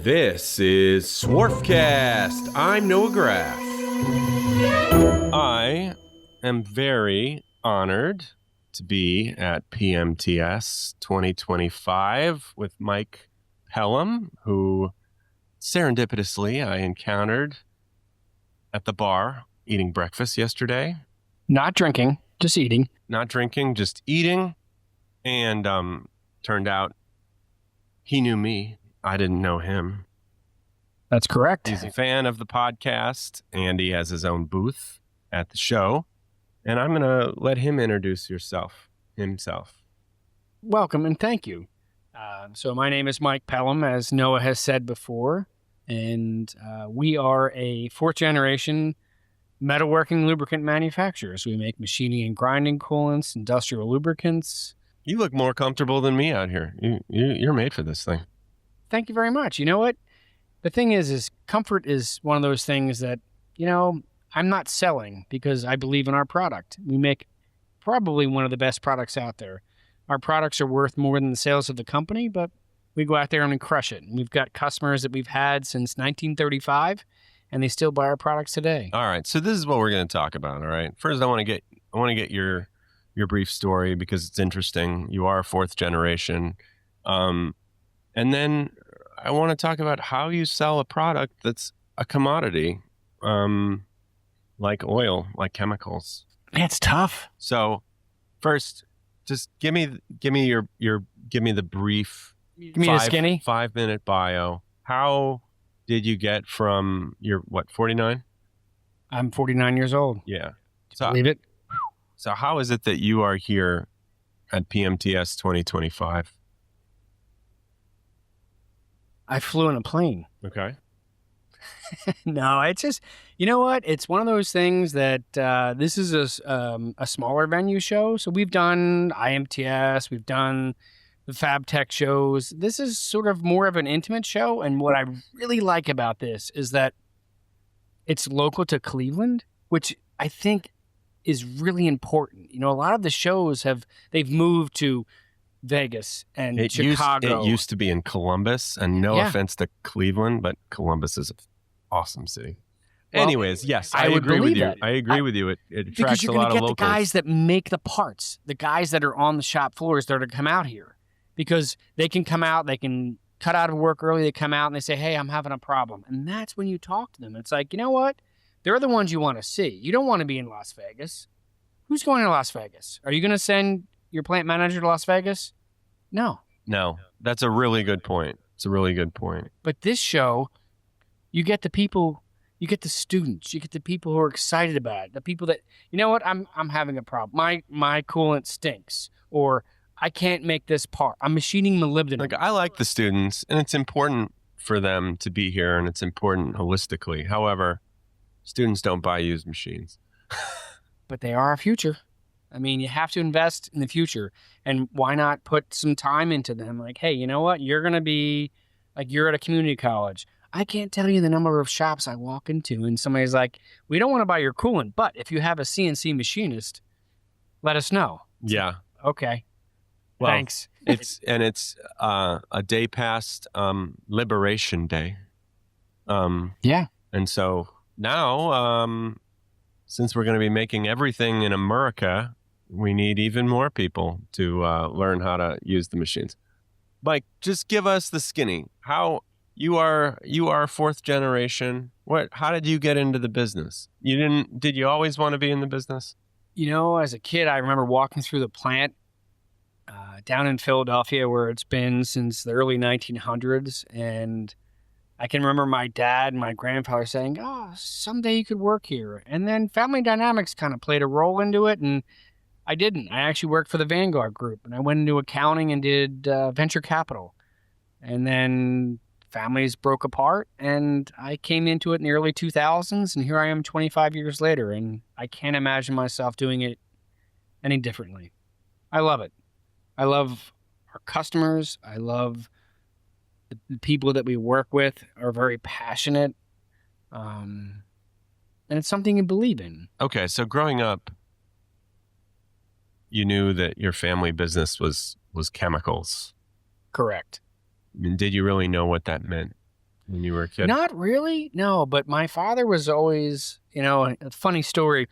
This is Swarfcast. I'm Noah Graff. I am very honored to be at PMTS 2025 with Mike Pelham, who serendipitously I encountered at the bar eating breakfast yesterday. Not drinking, just eating. Not drinking, just eating. And turned out he knew me. I didn't know him. That's correct. He's a fan of the podcast, and he has his own booth at the show. And I'm going to let him introduce himself. Welcome and thank you. So my name is Mike Pelham, as Noah has said before, and we are a fourth-generation metalworking lubricant manufacturers. We make machining and grinding coolants, industrial lubricants. You look more comfortable than me out here. You're made for this thing. Thank you very much. You know what? The thing is comfort is one of those things that, I'm not selling because I believe in our product. We make probably one of the best products out there. Our products are worth more than the sales of the company, but we go out there and crush it. And we've got customers that we've had since 1935, and they still buy our products today. All right. So this is what we're going to talk about. All right. First, I want to get your brief story because it's interesting. You are a fourth generation. And then I want to talk about how you sell a product that's a commodity, like oil, like chemicals. It's tough. So first, just give me the brief. Give me the skinny 5-minute bio. How did you get from your 49? I'm 49 years old. Yeah. Believe it. So how is it that you are here at PMTS 2025? I flew in a plane. Okay. No, it's just, you know what? It's one of those things that this is a smaller venue show. So we've done IMTS, we've done the Fab Tech shows. This is sort of more of an intimate show. And what I really like about this is that it's local to Cleveland, which I think is really important. A lot of the shows they've moved to Vegas and Chicago. It used to be in Columbus, and no offense to Cleveland, but Columbus is an awesome city. Well, anyways, yes, I agree with you. I agree with you. It attracts a lot of locals. Because you're going to get the guys that make the parts, the guys that are on the shop floors that are to come out here. Because they can come out, they can cut out of work early, they come out and they say, hey, I'm having a problem. And that's when you talk to them. It's like, you know what? They're the ones you want to see. You don't want to be in Las Vegas. Who's going to Las Vegas? Are you going to send your plant manager to Las Vegas? No. That's a really good point. It's a really good point. But this show, you get the people, you get the students, you get the people who are excited about it, the people that, you know what, I'm having a problem. My coolant stinks, or I can't make this part. I'm machining molybdenum. Like, I like the students, and it's important for them to be here, and it's important holistically. However, students don't buy used machines. But they are our future. I mean, you have to invest in the future. And why not put some time into them? Like, hey, you know what? You're going to be, like, you're at a community college. I can't tell you the number of shops I walk into, and somebody's like, we don't want to buy your coolant, but if you have a CNC machinist, let us know. Yeah. Okay. Well, thanks. It's a day past Liberation Day. Yeah. And so now, since we're going to be making everything in America, we need even more people to learn how to use the machines. Mike, just give us the skinny. How you are fourth generation. How did you get into the business? Did you always want to be in the business? As a kid, I remember walking through the plant down in Philadelphia, where it's been since the early 1900s. And I can remember my dad and my grandfather saying, oh, someday you could work here. And then family dynamics kind of played a role into it. And I didn't. I actually worked for the Vanguard Group, and I went into accounting and did venture capital. And then families broke apart, and I came into it in the early 2000s, and here I am 25 years later, and I can't imagine myself doing it any differently. I love it. I love our customers. I love the people that we work with are very passionate, and it's something you believe in. Okay, so growing up, you knew that your family business was chemicals. Correct. I mean, did you really know what that meant? when you were a kid? Not really, no. But my father was always, a funny story.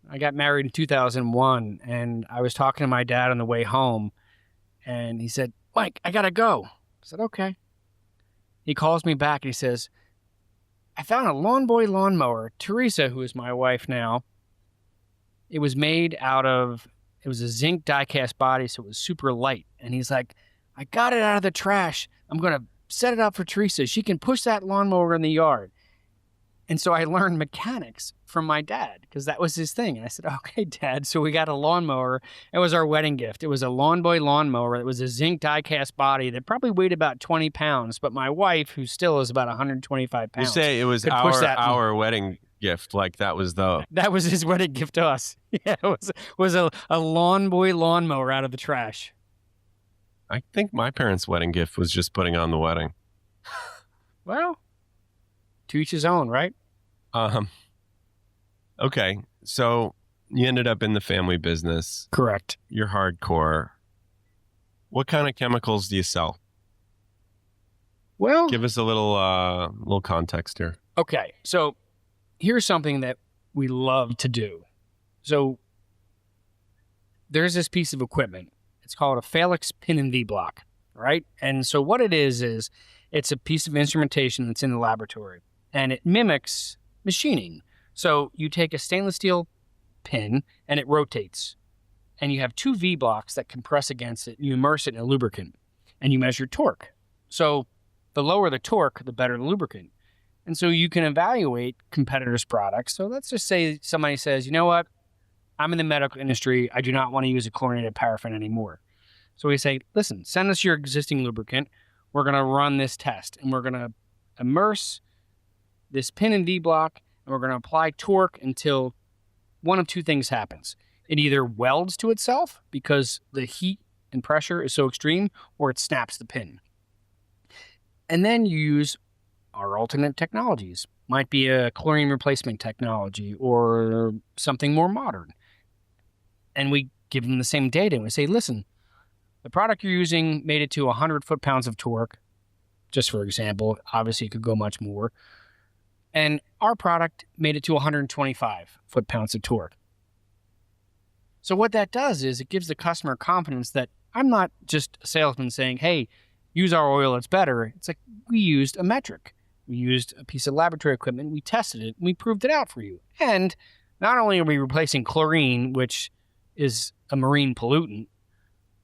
I got married in 2001, and I was talking to my dad on the way home, and he said, "Mike, I gotta go." I said, "Okay." He calls me back and he says, "I found a Lawn Boy lawnmower. Teresa, who is my wife now, it was it was a zinc die-cast body, so it was super light." And he's like, "I got it out of the trash. I'm going to set it up for Teresa. She can push that lawnmower in the yard." And so I learned mechanics from my dad because that was his thing. And I said, "Okay, Dad." So we got a lawnmower. It was our wedding gift. It was a Lawn Boy lawnmower. It was a zinc die-cast body that probably weighed about 20 pounds. But my wife, who still is about 125 pounds, You say it was could push that. our wedding gift, like that was That was his wedding gift to us. Yeah, it was a Lawn Boy lawnmower out of the trash. I think my parents' wedding gift was just putting on the wedding. Well, to each his own, right? Okay, so you ended up in the family business. Correct. You're hardcore. What kind of chemicals do you sell? Well, Give us a little context here. okay. So here's something that we love to do. So there's this piece of equipment. It's called a Phalanx pin and V block, right? And so what it is it's a piece of instrumentation that's in the laboratory, and it mimics machining. So you take a stainless steel pin and it rotates, and you have two V blocks that compress against it. You immerse it in a lubricant, and you measure torque. So the lower the torque, the better the lubricant. And so you can evaluate competitors' products. So let's just say somebody says, "You know what? I'm in the medical industry. I do not want to use a chlorinated paraffin anymore." So we say, "Listen, send us your existing lubricant. We're going to run this test, and we're going to immerse this pin and V block, and we're going to apply torque until one of two things happens. It either welds to itself because the heat and pressure is so extreme, or it snaps the pin." And then you use our alternate technologies. Might be a chlorine replacement technology or something more modern. And we give them the same data, and we say, "Listen, the product you're using made it to 100 foot-pounds of torque," just for example. Obviously, it could go much more. "And our product made it to 125 foot-pounds of torque." So what that does is it gives the customer confidence that I'm not just a salesman saying, "Hey, use our oil, it's better." It's like, we used a metric. We used a piece of laboratory equipment. We tested it. And we proved it out for you. And not only are we replacing chlorine, which is a marine pollutant,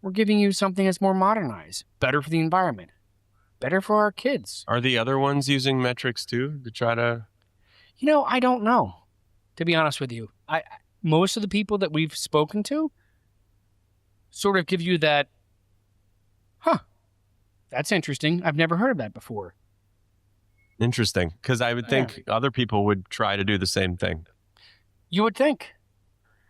we're giving you something that's more modernized, better for the environment, better for our kids. Are the other ones using metrics too to try to? I don't know, to be honest with you. Most of the people that we've spoken to sort of give you that, that's interesting. I've never heard of that before. Interesting, because I would think other people would try to do the same thing. You would think.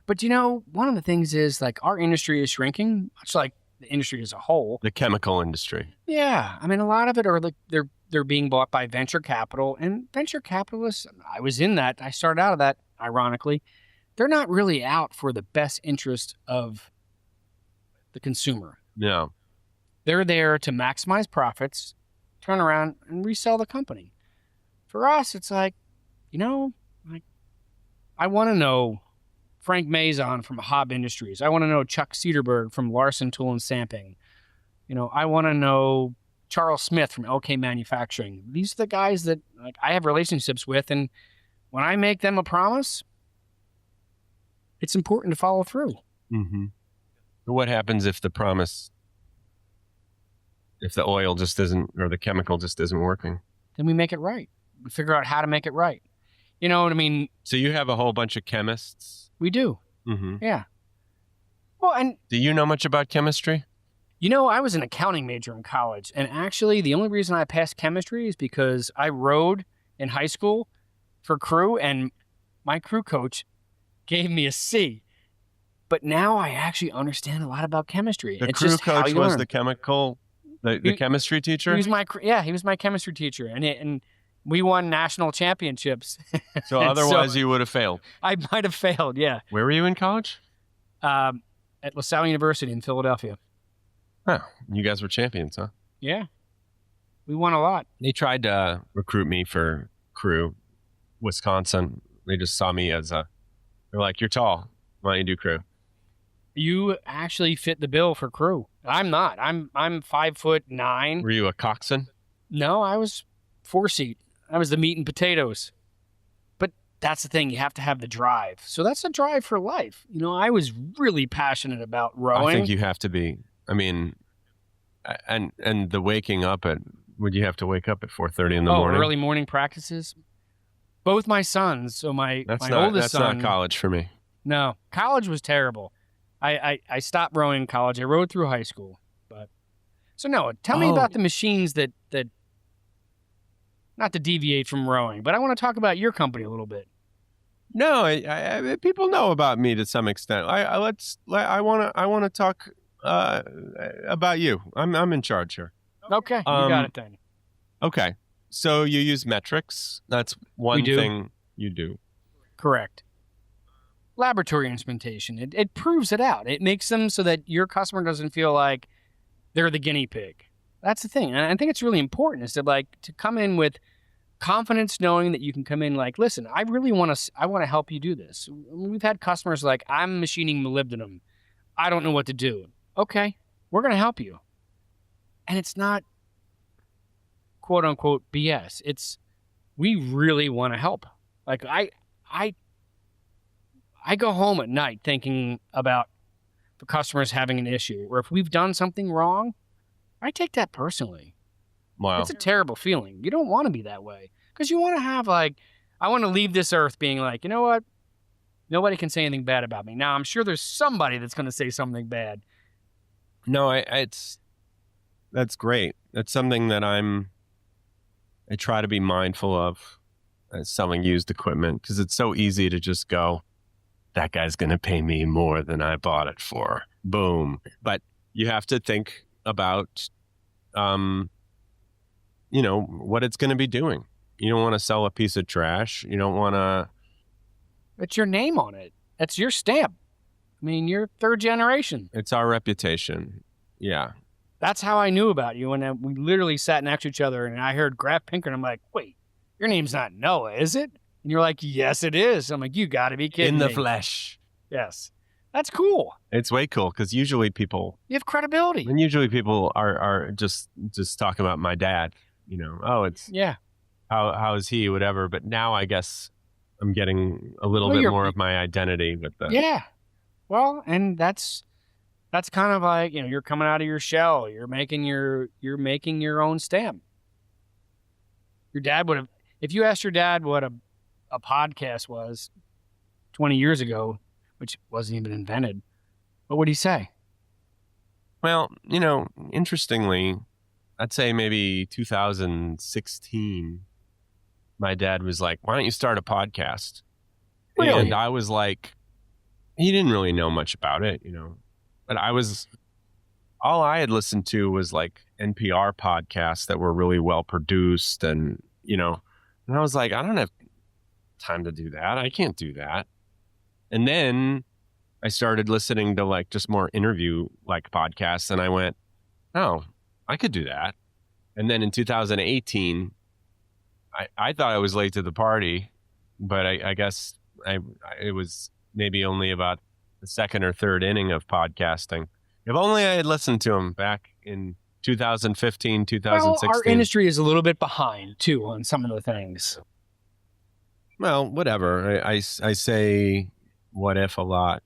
But one of the things is, like, our industry is shrinking, much like the industry as a whole. The chemical industry. Yeah. I mean, a lot of it are like they're being bought by venture capital, and venture capitalists, I was in that. I started out of that, ironically. They're not really out for the best interest of the consumer. No. They're there to maximize profits, turn around and resell the company. For us, it's like, I want to know Frank Mazon from Hobb Industries. I want to know Chuck Cederberg from Larson Tool and Stamping. I want to know Charles Smith from LK Manufacturing. These are the guys that I have relationships with, and when I make them a promise, it's important to follow through. Mm-hmm. What happens if the oil just isn't, or the chemical just isn't working? Then we make it right. We figure out how to make it right. You know what I mean? So you have a whole bunch of chemists? We do. Mm-hmm. Yeah. Well, and do you know much about chemistry? I was an accounting major in college, and actually the only reason I passed chemistry is because I rowed in high school for crew, and my crew coach gave me a C. But now I actually understand a lot about chemistry. The it's crew just coach how you was learn. the chemistry teacher? He was my chemistry teacher, and we won national championships. So otherwise you would have failed. I might have failed, yeah. Where were you in college? At LaSalle University in Philadelphia. Oh, you guys were champions, huh? Yeah. We won a lot. They tried to recruit me for crew, Wisconsin. They just saw me as they're like, you're tall. Why don't you do crew? You actually fit the bill for crew. I'm not. I'm 5'9". Were you a coxswain? No, I was 4-seat. I was the meat and potatoes. But that's the thing. You have to have the drive. So that's a drive for life. I was really passionate about rowing. I think you have to be. I mean, and the waking up at, would you have to wake up at 4:30 in the morning? Early morning practices. Both my sons. So my oldest son. That's not college for me. No, college was terrible. I stopped rowing in college. I rowed through high school. So no, tell me about the machines that not to deviate from rowing, but I want to talk about your company a little bit. No, I people know about me to some extent. I want to talk about you. I'm in charge here. Okay, you got it then. Okay, so you use metrics. That's one thing you do. Correct. Laboratory instrumentation. It proves it out. It makes them so that your customer doesn't feel like they're the guinea pig. That's the thing. And I think it's really important is to come in with confidence, knowing that you can come in like, listen, I want to help you do this. We've had customers like, I'm machining molybdenum. I don't know what to do. Okay, we're going to help you. And it's not quote unquote BS. It's, we really want to help. Like I go home at night thinking about the customers having an issue, or if we've done something wrong, I take that personally. Wow. It's a terrible feeling. You don't want to be that way because you want to have I want to leave this earth being like, you know what? Nobody can say anything bad about me. Now, I'm sure there's somebody that's going to say something bad. No, that's great. That's something that I try to be mindful of as selling used equipment because it's so easy to just go, that guy's going to pay me more than I bought it for. Boom. But you have to think about, what it's going to be doing. You don't want to sell a piece of trash. You don't want to. It's your name on it. That's your stamp. I mean, you're third generation. It's our reputation. Yeah. That's how I knew about you. And we literally sat next to each other and I heard Graf Pinker and I'm like, wait, your name's not Noah, is it? And you're like, yes, it is. I'm like, you got to be kidding me. In the flesh. Yes. That's cool. It's way cool because usually people... You have credibility. And usually people are just talking about my dad. It's... Yeah. How is he, whatever. But now I guess I'm getting a little bit more of my identity with the... Yeah. Well, and that's kind of like, you're coming out of your shell. You're making your own stamp. Your dad would have... If you asked your dad what a podcast was 20 years ago, which wasn't even invented, what would he say? Well, interestingly, I'd say maybe 2016, my dad was like, why don't you start a podcast? Really? And I was like, he didn't really know much about it, but all I had listened to was like NPR podcasts that were really well produced and I was like, I don't have time to do that. I can't do that. And then I started listening to like just more interview like podcasts and I went, oh, I could do that. And then in 2018, I thought I was late to the party, but I guess it was maybe only about the second or third inning of podcasting. If only I had listened to him back in 2015, 2016. Well, our industry is a little bit behind too on some of the things. Well, whatever. I say what if a lot.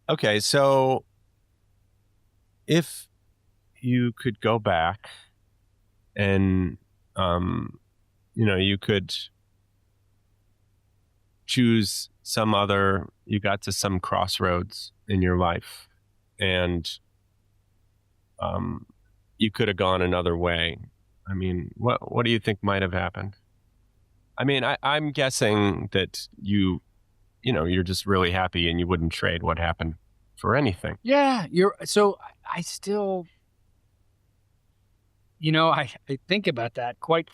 Okay, so if you could go back and, you could choose you got to some crossroads in your life and you could have gone another way. I mean, what do you think might have happened? I mean, I'm guessing that you're just really happy and you wouldn't trade what happened for anything. Yeah, so I still, I think about that quite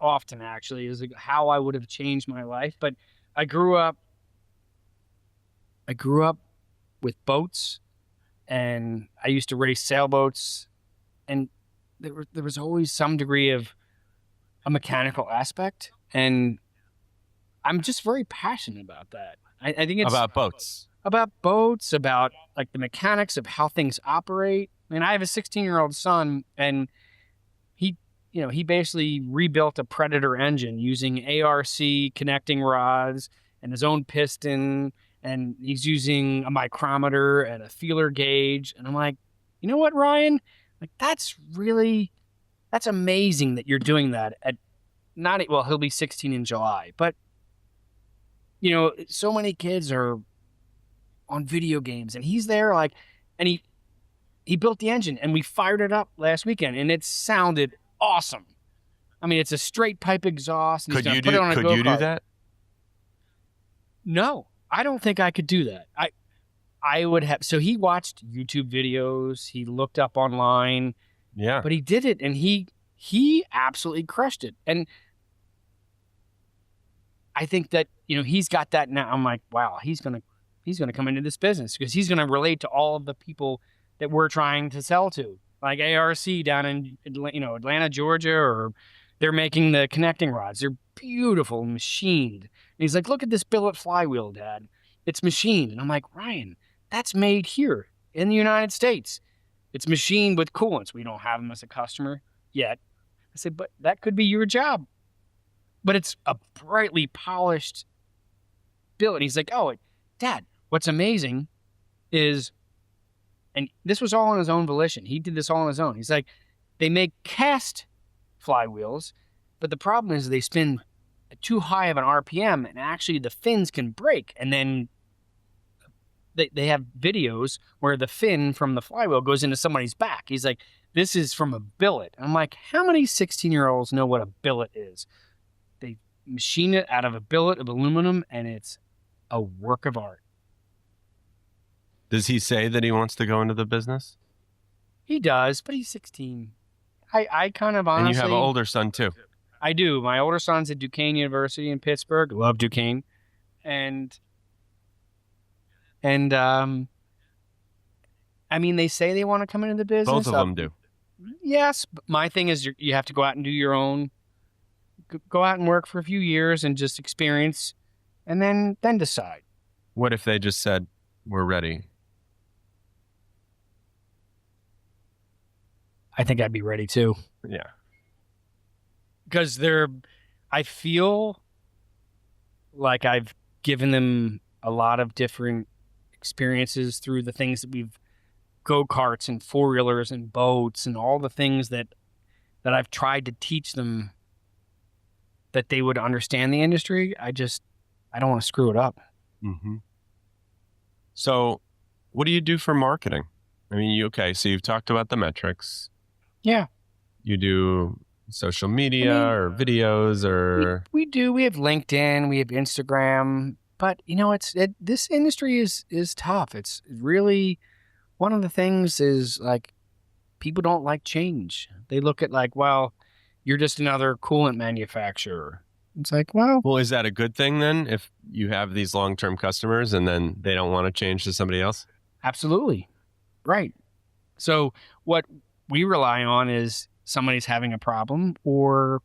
often actually, is like how I would have changed my life. But I grew up with boats and I used to race sailboats and there was always some degree of a mechanical aspect, and I'm just very passionate about that. I think it's About boats. about boats, about like the mechanics of how things operate. I mean, I have a 16-year-old son, and he basically rebuilt a Predator engine using ARC connecting rods and his own piston, and he's using a micrometer and a feeler gauge. And I'm like, you know what, Ryan? Like that's amazing that you're doing that at not well, he'll be 16 in July, but so many kids are on video games, and he's there like, and he built the engine, and we fired it up last weekend, and it sounded awesome. I mean, it's a straight pipe exhaust, and he's going to put it on a go-kart. Could you do that? No, I don't think I could do that. I would have. So he watched YouTube videos. He looked up online. Yeah. But he did it, and he absolutely crushed it. And I think that he's got that now. I'm like, wow, he's gonna come into this business because he's gonna relate to all of the people that we're trying to sell to, like ARC down in Atlanta, Georgia, or they're making the connecting rods. They're beautiful, machined. And he's like, look at this billet flywheel, Dad. It's machined. And I'm like, Ryan, that's made here in the United States. It's machined with coolants. We don't have them as a customer yet. I said, but that could be your job. But it's a brightly polished billet. And he's like, oh, Dad, what's amazing is, and this was all on his own volition. He did this all on his own. He's like, they make cast flywheels, but the problem is they spin too high of an RPM, and actually the fins can break. And then they have videos where the fin from the flywheel goes into somebody's back. He's like, this is from a billet. I'm like, how many 16-year-olds know what a billet is? They machine it out of a billet of aluminum, and it's a work of art. Does he say that he wants to go into the business? He does, but he's 16. I kind of honestly... And you have an older son, too. I do. My older son's at Duquesne University in Pittsburgh. Love Duquesne. And I mean, they say they want to come into the business. Both of them do. Yes. But my thing is you have to go out and do your own, go out and work for a few years and just experience, and then decide. What if they just said, we're ready? I think I'd be ready too. Yeah. Because I feel like I've given them a lot of different experiences through the things that we've go-karts and four-wheelers and boats and all the things that I've tried to teach them that they would understand the industry. I don't want to screw it up. Mm-hmm. So what do you do for marketing? I mean, so you've talked about the metrics. Yeah. You do social media or videos or... We do. We have LinkedIn. We have Instagram. But, this industry is tough. It's really... One of the things is, like, people don't like change. They look at, like, well, you're just another coolant manufacturer. It's like, well... Well, is that a good thing, then, if you have these long-term customers and then they don't want to change to somebody else? Absolutely. Right. So what we rely on is somebody's having a problem, or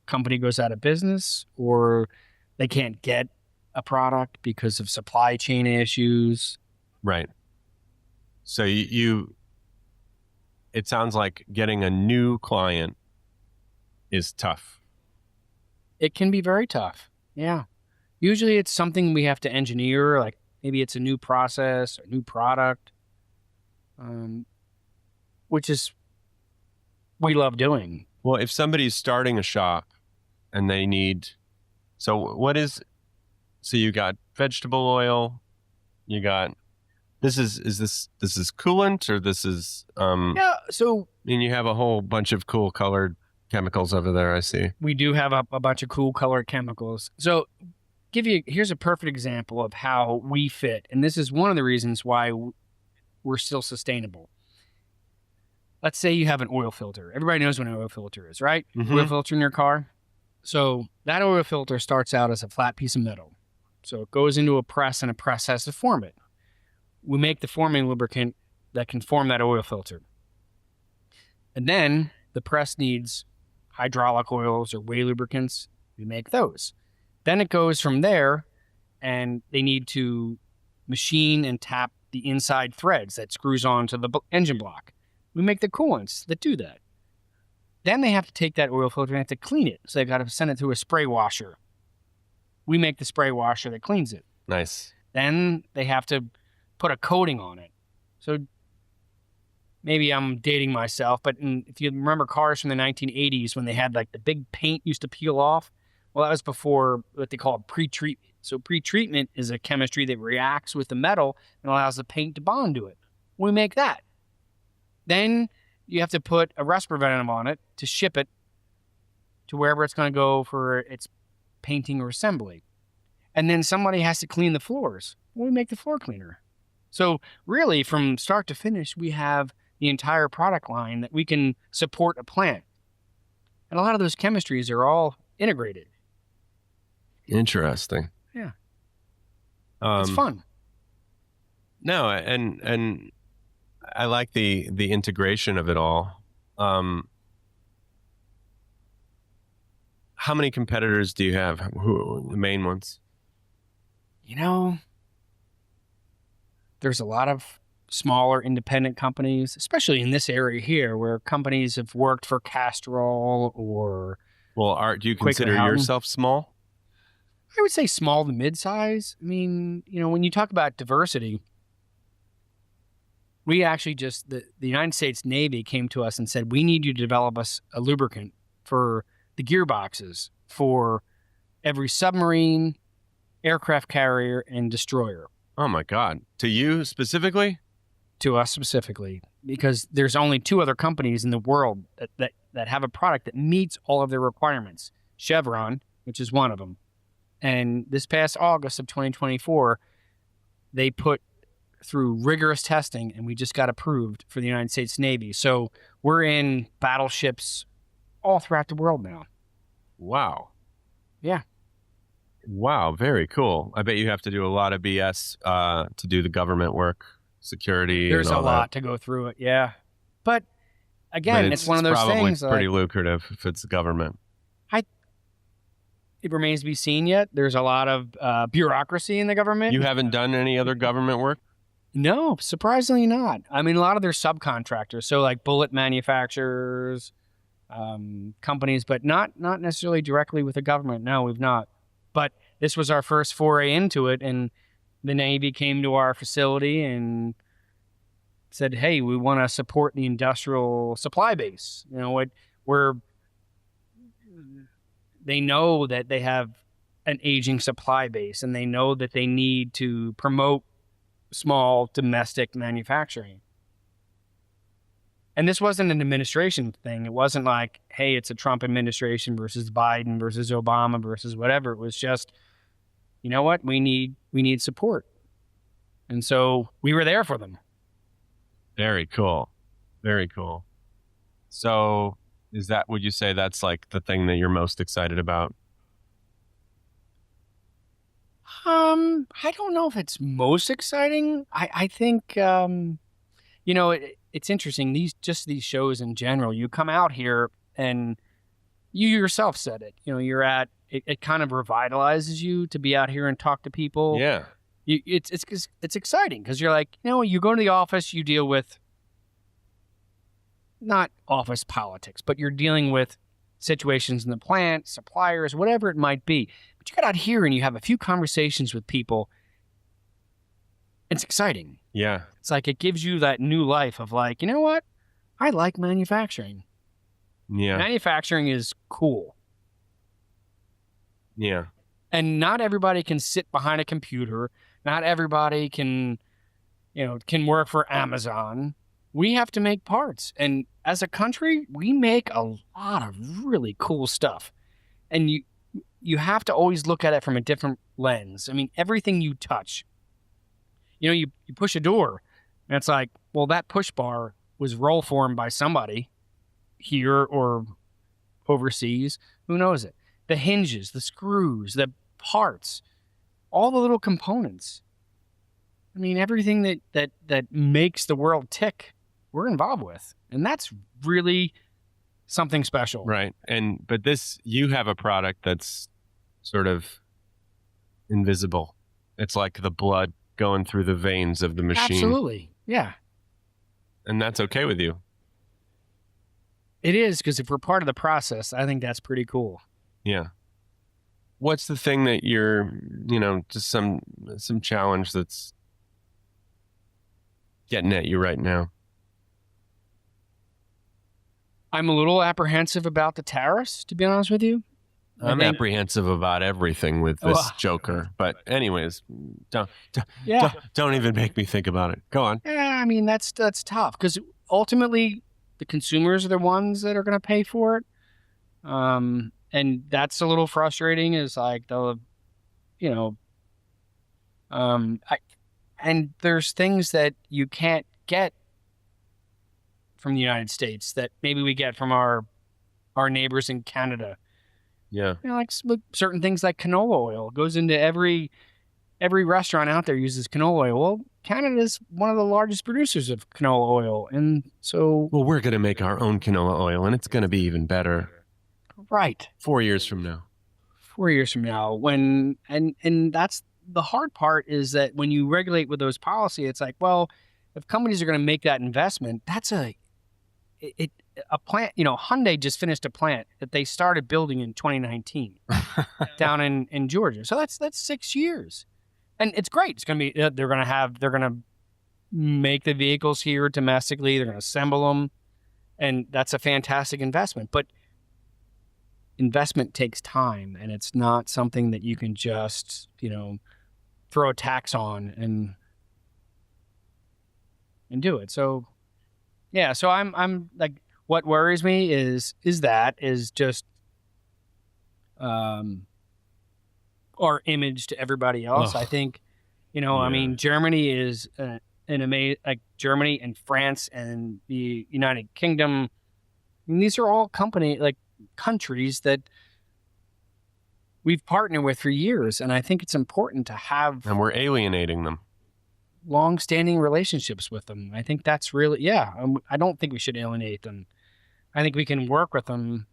company goes out of business, or they can't get a product because of supply chain issues. Right. So it sounds like getting a new client is tough. It can be very tough. Yeah. Usually it's something we have to engineer, like maybe it's a new process, a new product, which is we love doing. Well, if somebody's starting a shop and they need, so you got vegetable oil, you got, this is coolant, or this is, yeah. So, and you have a whole bunch of cool colored chemicals over there. I see. We do have a bunch of cool colored chemicals. So here's a perfect example of how we fit. And this is one of the reasons why we're still sustainable. Let's say you have an oil filter. Everybody knows what an oil filter is, right? Mm-hmm. Oil filter in your car. So that oil filter starts out as a flat piece of metal. So it goes into a press, and a press has to form it. We make the forming lubricant that can form that oil filter. And then the press needs hydraulic oils or whey lubricants, we make those. Then it goes from there, and they need to machine and tap the inside threads that screws onto the engine block. We make the coolants that do that. Then they have to take that oil filter and have to clean it. So they got to send it through a spray washer. We make the spray washer that cleans it. Nice. Then they have to put a coating on it. So maybe I'm dating myself, but if you remember cars from the 1980s when they had like the big paint used to peel off, well, that was before what they call pre-treatment. So pre-treatment is a chemistry that reacts with the metal and allows the paint to bond to it. We make that. Then you have to put a rust preventive on it to ship it to wherever it's going to go for its painting or assembly. And then somebody has to clean the floors. Well, we make the floor cleaner. So really, from start to finish, we have the entire product line that we can support a plant. And a lot of those chemistries are all integrated. Interesting. Yeah. It's fun. No, and I like the integration of it all. How many competitors do you have? Who are the main ones? You know, there's a lot of smaller independent companies, especially in this area here, where companies have worked for Castrol or. Well, do you consider yourself small? I would say small to mid-size. I mean, when you talk about diversity, we actually the United States Navy came to us and said, we need you to develop us a lubricant for the gearboxes for every submarine, aircraft carrier, and destroyer. Oh my God. To you specifically? To us specifically, because there's only 2 other companies in the world that have a product that meets all of their requirements. Chevron, which is one of them. And this past August of 2024, they put through rigorous testing, and we just got approved for the United States Navy. So we're in battleships all throughout the world now. Wow. Yeah. Wow. Very cool. I bet you have to do a lot of BS to do the government work, security. There's and all a lot that. to go through it. Yeah. But again, it's one of those probably things. Pretty lucrative if it's the government. It remains to be seen yet. There's a lot of bureaucracy in the government. You haven't done any other government work? No, surprisingly not. I mean, a lot of their subcontractors, so like bullet manufacturers, companies, but not necessarily directly with the government. No, we've not. But this was our first foray into it, and the Navy came to our facility and said, hey, we want to support the industrial supply base. They know that they have an aging supply base, and they know that they need to promote small domestic manufacturing. And this wasn't an administration thing. It wasn't like, hey, it's a Trump administration versus Biden versus Obama versus whatever. It was just, you know what? We need support. And so we were there for them. Very cool. Very cool. So would you say that's like the thing that you're most excited about? I don't know if it's most exciting. I think, it's interesting. These shows in general, you come out here and you yourself said it, it kind of revitalizes you to be out here and talk to people. Yeah. It's exciting because you're like, you go to the office, you deal with not office politics, but you're dealing with situations in the plant, suppliers, whatever it might be. But you get out here and you have a few conversations with people. It's exciting. Yeah. It's like it gives you that new life of like, you know what? I like manufacturing. Yeah. Manufacturing is cool. Yeah. And not everybody can sit behind a computer. Not everybody can work for Amazon. We have to make parts. And as a country, we make a lot of really cool stuff. And you have to always look at it from a different lens. I mean, everything you touch, you push a door and it's like, well, that push bar was roll formed by somebody here or overseas. Who knows it? The hinges, the screws, the parts, all the little components. I mean, everything that makes the world tick, we're involved with. And that's really something special. Right. But you have a product that's sort of invisible. It's like the blood going through the veins of the machine. Absolutely. Yeah. And that's okay with you. It is, because if we're part of the process, I think that's pretty cool. Yeah. What's the thing that you're, just some challenge that's getting at you right now? I'm a little apprehensive about the tariffs, to be honest with you. I'm apprehensive about everything with this joker. But anyways, don't even make me think about it. Go on. Yeah, I mean, that's tough, because ultimately the consumers are the ones that are going to pay for it. And that's a little frustrating, is like and there's things that you can't get from the United States that maybe we get from our neighbors in Canada. Yeah. Like certain things like canola oil goes into every restaurant out there uses canola oil. Well, Canada is one of the largest producers of canola oil. And so... Well, we're going to make our own canola oil, and it's going to be even better. Right. 4 years from now. 4 years from now. And that's the hard part, is that when you regulate with those policy, it's like, well, if companies are going to make that investment, that's a plant, Hyundai just finished a plant that they started building in 2019 down in Georgia. So that's 6 years. And it's great. It's going to be, they're going to make the vehicles here domestically. They're going to assemble them. And that's a fantastic investment. But investment takes time, and it's not something that you can just, throw a tax on and do it. So, yeah. So I'm like, what worries me is just, our image to everybody else. I think, I mean, Germany is an amazing, like Germany and France and the United Kingdom. I mean, these are all countries that we've partnered with for years. And I think it's important to have. And we're alienating them. Long-standing relationships with them. I think that's really, I don't think we should alienate them. I think we can work with them.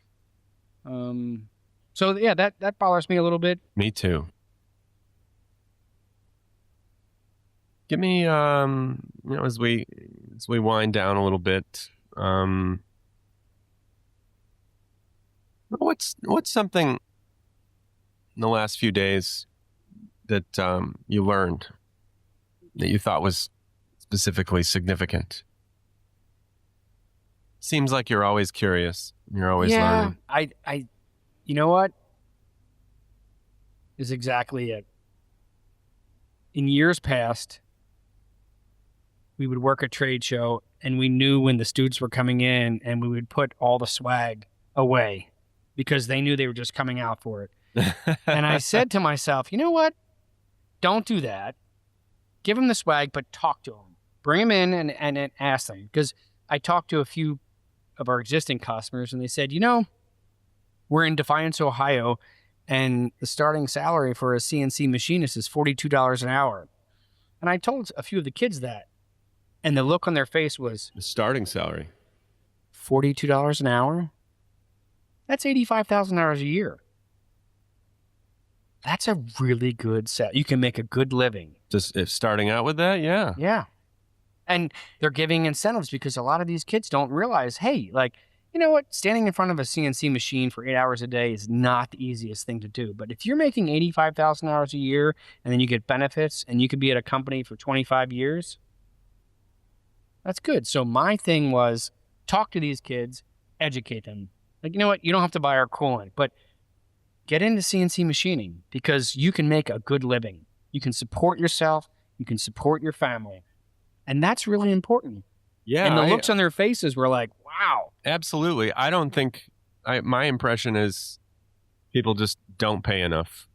So yeah, that bothers me a little bit. Me too. Give me, as we wind down a little bit, what's something in the last few days that you learned that you thought was specifically significant? Seems like you're always curious. You're always learning. You know what? Is exactly it. In years past, we would work a trade show, and we knew when the students were coming in, and we would put all the swag away because they knew they were just coming out for it. And I said to myself, you know what? Don't do that. Give them the swag, but talk to them. Bring them in and ask them. Because I talked to a few of our existing customers, and they said, we're in Defiance, Ohio, and the starting salary for a CNC machinist is $42 an hour. And I told a few of the kids that, and the look on their face was... The starting salary. $42 an hour? That's $85,000 a year. That's a really good set. You can make a good living. Just if starting out with that, yeah. Yeah. And they're giving incentives because a lot of these kids don't realize, hey, you know what? Standing in front of a CNC machine for 8 hours a day is not the easiest thing to do. But if you're making $85,000 a year and then you get benefits and you could be at a company for 25 years, that's good. So my thing was talk to these kids, educate them. You know what? You don't have to buy our coolant, but get into CNC machining because you can make a good living. You can support yourself. You can support your family. And that's really important. Yeah. And the looks on their faces were like, wow. Absolutely. I don't think, my impression is people just don't pay enough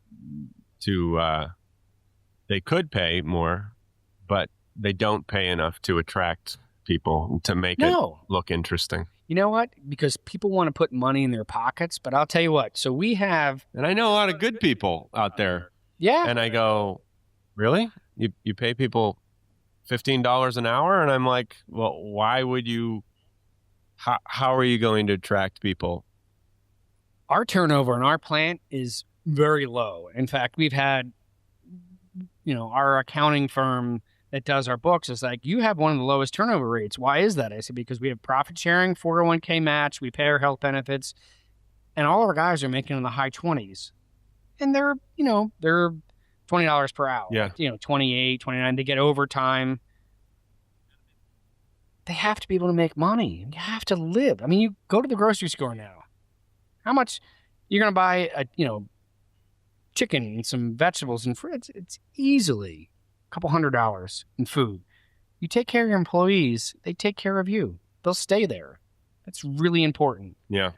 to, they could pay more, but they don't pay enough to attract people to make it look interesting. You know what? Because people want to put money in their pockets, but I'll tell you what. So we have... And I know a lot of good people out there. Yeah. And I go, really? You pay people $15 an hour? And I'm like, well, why would you how are you going to attract people? Our turnover in our plant is very low. In fact, we've had, our accounting firm that does our books is like, you have one of the lowest turnover rates. Why is that? I said, because we have profit sharing, 401k match, we pay our health benefits, and all our guys are making in the high 20s. And they're $20 per hour. Yeah. 28, 29, they get overtime. They have to be able to make money. You have to live. I mean, you go to the grocery store now. How much you're going to buy chicken and some vegetables and fruit? It's easily a couple $100 in food. You take care of your employees, they take care of you. They'll stay there. That's really important. Yeah.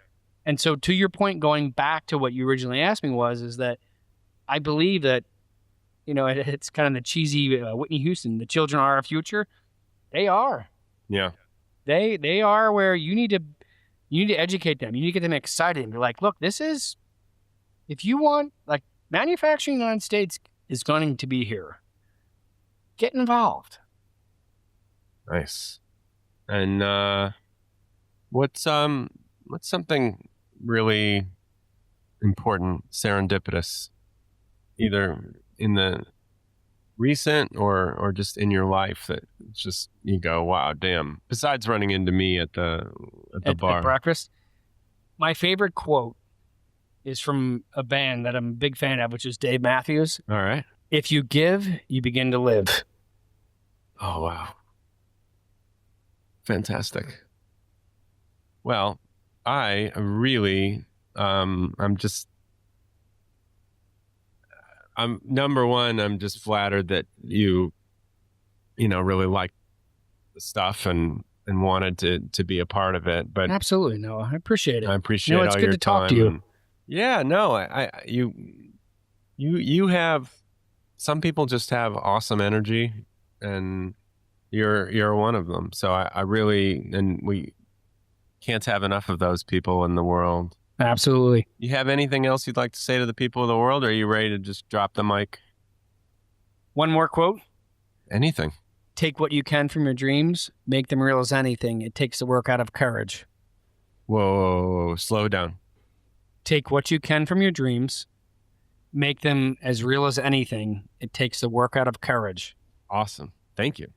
And so to your point, going back to what you originally asked me is that I believe that, it's kind of the cheesy Whitney Houston, the children are our future. They are. Yeah. They are where you need to educate them. You need to get them excited and be like, look, if you want, like, manufacturing in the United States is going to be here. Get involved. Nice. And what's something really important, serendipitous, either in the recent or just in your life that it's just you go, wow, damn. Besides running into me at the bar. At breakfast. My favorite quote is from a band that I'm a big fan of, which is Dave Matthews. All right. If you give, you begin to live. Oh, wow. Fantastic. Well, I really, I'm number one, I'm just flattered that you really like the stuff and wanted to be a part of it. But absolutely, no, I appreciate it. I appreciate all your time. It's good to talk to you. Yeah, no, you have, some people just have awesome energy, and you're one of them. So I really, and we can't have enough of those people in the world. Absolutely. You have anything else you'd like to say to the people of the world, or are you ready to just drop the mic? One more quote. Anything. Take what you can from your dreams, make them real as anything. It takes the work out of courage. Whoa, slow down. Take what you can from your dreams, make them as real as anything. It takes the work out of courage. Awesome. Thank you.